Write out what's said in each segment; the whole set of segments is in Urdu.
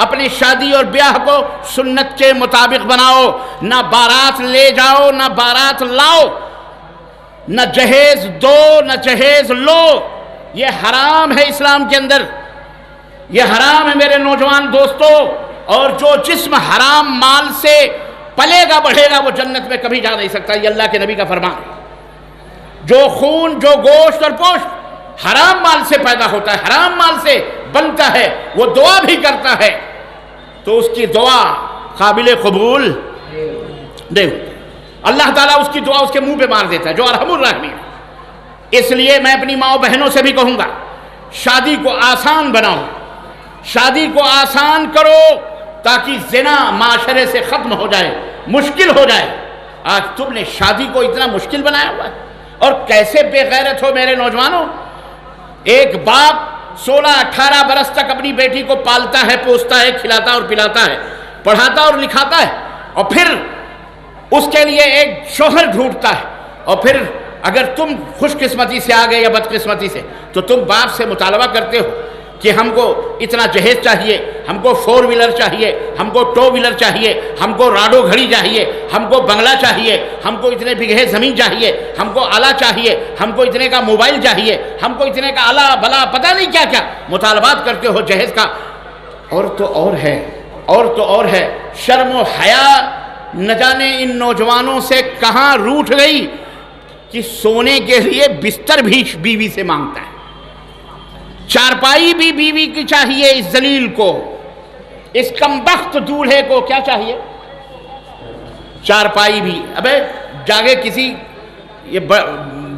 اپنی شادی اور بیاہ کو سنت کے مطابق بناؤ، نہ بارات لے جاؤ نہ بارات لاؤ، نہ جہیز دو نہ جہیز لو، یہ حرام ہے اسلام کے اندر، یہ حرام ہے میرے نوجوان دوستو۔ اور جو جسم حرام مال سے پلے گا بڑھے گا وہ جنت میں کبھی جا نہیں سکتا، یہ اللہ کے نبی کا فرمان ہے۔ جو خون، جو گوشت اور پوشت حرام مال سے پیدا ہوتا ہے، حرام مال سے بنتا ہے، وہ دعا بھی کرتا ہے تو اس کی دعا قابل قبول نہیں ہوتی، اللہ تعالیٰ اس کی دعا اس کے منہ پہ مار دیتا ہے، جو ارحم الراحمین ہے۔ اس لیے میں اپنی ماں بہنوں سے بھی کہوں گا، شادی کو آسان بناؤ، شادی کو آسان کرو تاکہ زنا معاشرے سے ختم ہو جائے، مشکل ہو جائے۔ آج تم نے شادی کو اتنا مشکل بنایا ہوا ہے، اور کیسے بے غیرت ہو میرے نوجوانوں۔ ایک باپ 16-18 برس تک اپنی بیٹی کو پالتا ہے، پوستا ہے، کھلاتا اور پلاتا ہے، پڑھاتا اور لکھاتا ہے، اور پھر اس کے لیے ایک شوہر ڈھونڈتا ہے، اور پھر اگر تم خوش قسمتی سے آگئے یا بدقسمتی سے تو تم باپ سے مطالبہ کرتے ہو کہ ہم کو اتنا جہیز چاہیے، ہم کو 4 ویلر چاہیے، ہم کو 2 ویلر چاہیے، ہم کو راڈو گھڑی چاہیے، ہم کو بنگلہ چاہیے، ہم کو اتنے بگھے زمین چاہیے، ہم کو آلہ چاہیے، ہم کو اتنے کا موبائل چاہیے، ہم کو اتنے کا آلہ بلا پتہ نہیں کیا کیا مطالبات کرتے ہو جہیز کا۔ اور تو اور ہے، اور تو اور ہے، شرم و حیا نہ جانے ان نوجوانوں سے کہاں روٹھ گئی کہ سونے کے لیے بستر بھی بیوی سے مانگتا ہے، چارپائی بھی بیوی کی چاہیے، اس ذلیل کو، اس کمبخت دولہے کو کیا چاہیے؟ چارپائی بھی۔ ابے جاگے کسی یہ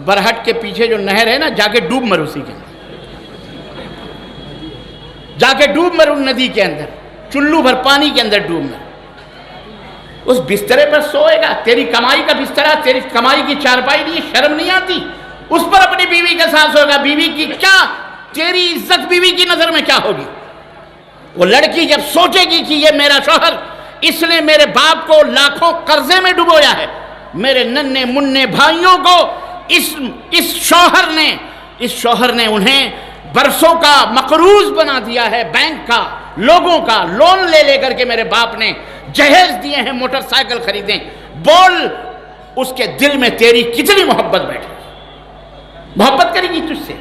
برہٹ کے پیچھے جو نہر ہے نا، جا کے ڈوب مر اسی کے اندر، جا کے ڈوب مر ان ندی کے اندر، چلو بھر پانی کے اندر ڈوب مر، اس بسترے پر سوئے گا، تیری کمائی کا بسترہ، تیری کمائی کی چارپائی نہیں، شرم نہیں آتی؟ اس پر اپنی بیوی کے ساتھ سوئے گا، بیوی کی کیا، تیری عزت بیوی کی نظر میں کیا ہوگی؟ وہ لڑکی جب سوچے گی کہ یہ میرا شوہر، اس نے میرے باپ کو لاکھوں قرضے میں ڈبویا ہے، میرے ننھے منھے بھائیوں کو اس شوہر نے انہیں برسوں کا مقروض بنا دیا ہے، بینک کا، لوگوں کا لون لے کر کے میرے باپ نے جہیز دیے ہیں، موٹر سائیکل خریدیں، بول اس کے دل میں تیری کتنی محبت بیٹھے، محبت کرے گی تجھ سے،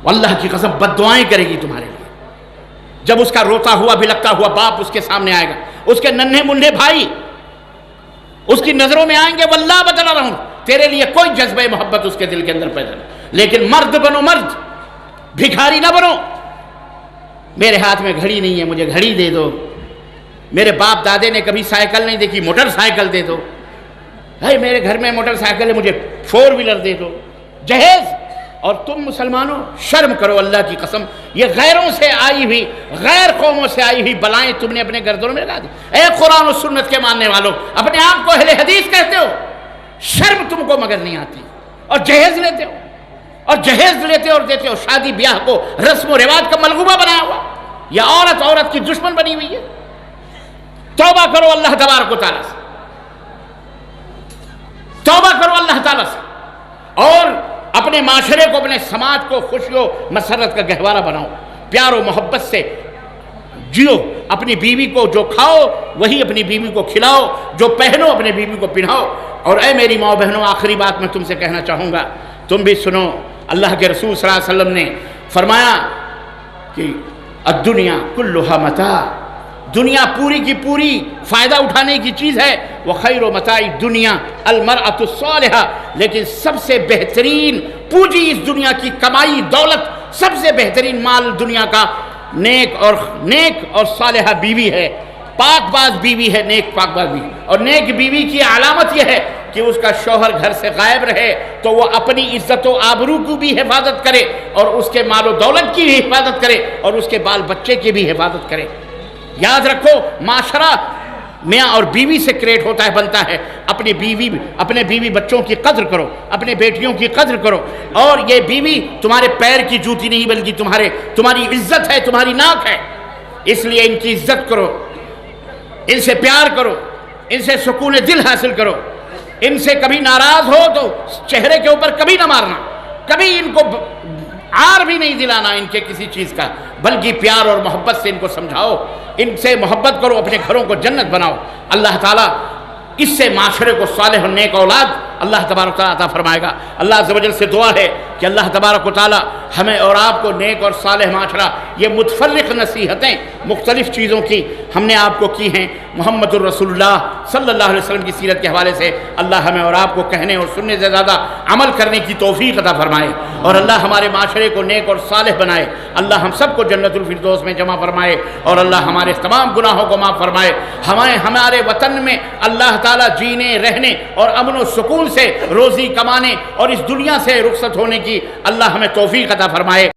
واللہ کی قسم بد دعائیں کرے گی تمہارے لیے۔ جب اس کا روتا ہوا بھلکتا ہوا باپ اس کے سامنے آئے گا، اس کے ننھے منھے بھائی اس کی نظروں میں آئیں گے، واللہ بتلا رہا ہوں تیرے لیے کوئی جذبہ محبت اس کے دل کے اندر پیدا نہیں۔ لیکن مرد بنو، مرد، بھکاری نہ بنو۔ میرے ہاتھ میں گھڑی نہیں ہے، مجھے گھڑی دے دو، میرے باپ دادے نے کبھی سائیکل نہیں دیکھی، موٹر سائیکل دے دو، بھائی میرے گھر میں موٹر سائیکل ہے، مجھے 4 ویلر دے دو، جہیز۔ اور تم مسلمانوں شرم کرو اللہ کی قسم، یہ غیروں سے آئی ہوئی، غیر قوموں سے آئی ہوئی بلائیں تم نے اپنے گردنوں میں لگا دی۔ اے قرآن و سنت کے ماننے والوں، اپنے آپ کو اہل حدیث کہتے ہو، شرم تم کو مگر نہیں آتی، اور جہیز لیتے ہو، اور جہیز لیتے اور دیتے ہو، شادی بیاہ کو رسم و رواج کا ملغوبہ بنایا ہوا، یا عورت کی دشمن بنی ہوئی ہے۔ توبہ کرو اللہ تبارک و تعالیٰ سے، توبہ کرو اللہ تعالیٰ سے، اور اپنے معاشرے کو، اپنے سماج کو خوشی و مسرت کا گہوارہ بناؤ، پیار و محبت سے جیو، اپنی بیوی کو جو کھاؤ وہی اپنی بیوی کو کھلاؤ، جو پہنو اپنے بیوی کو پہناؤ۔ اور اے میری ماں بہنوں، آخری بات میں تم سے کہنا چاہوں گا، تم بھی سنو، اللہ کے رسول صلی اللہ علیہ وسلم نے فرمایا کہ الدنیا کلھا متاع، دنیا پوری کی پوری فائدہ اٹھانے کی چیز ہے، وخیر متاع الدنیا المرأۃ الصالحہ، لیکن سب سے بہترین پونجی اس دنیا کی کمائی دولت، سب سے بہترین مال دنیا کا نیک اور صالحہ بیوی ہے، پاک باز بیوی ہے، نیک پاک باز بیوی۔ اور نیک بیوی کی علامت یہ ہے کہ اس کا شوہر گھر سے غائب رہے تو وہ اپنی عزت و آبرو کی بھی حفاظت کرے، اور اس کے مال و دولت کی بھی حفاظت کرے، اور اس کے بال بچے کی بھی حفاظت کرے۔ یاد رکھو، معاشرہ میاں اور بیوی سے کریٹ ہوتا ہے، بنتا ہے۔ اپنے بیوی بچوں کی قدر کرو، اپنے بیٹیوں کی قدر کرو، اور یہ بیوی تمہارے پیر کی جوتی نہیں بلکہ تمہاری عزت ہے، تمہاری ناک ہے، اس لیے ان کی عزت کرو، ان سے پیار کرو، ان سے سکون دل حاصل کرو، ان سے کبھی ناراض ہو تو چہرے کے اوپر کبھی نہ مارنا، کبھی ان کو عار بھی نہیں دلانا ان کے کسی چیز کا، بلکہ پیار اور محبت سے ان کو سمجھاؤ، ان سے محبت کرو، اپنے گھروں کو جنت بناؤ۔ اللہ تعالیٰ اس سے معاشرے کو صالح و نیک اولاد اللہ تبارک و تعالیٰ عطا فرمائے گا۔ اللہ عز و جل سے دعا ہے کہ اللہ تبارک و تعالیٰ ہمیں اور آپ کو نیک اور صالح معاشرہ، یہ متفرق نصیحتیں مختلف چیزوں کی ہم نے آپ کو کی ہیں محمد الرسول اللہ صلی اللہ علیہ وسلم کی سیرت کے حوالے سے، اللہ ہمیں اور آپ کو کہنے اور سننے سے زیادہ عمل کرنے کی توفیق عطا فرمائے، اور اللہ ہمارے معاشرے کو نیک اور صالح بنائے، اللہ ہم سب کو جنت الفردوس میں جمع فرمائے، اور اللہ ہمارے تمام گناہوں کو معاف فرمائے، ہمارے وطن میں اللہ تعالیٰ جینے رہنے اور امن و سکون سے روزی کمانے اور اس دنیا سے رخصت ہونے کی اللہ ہمیں توفیق عطا فرمائے۔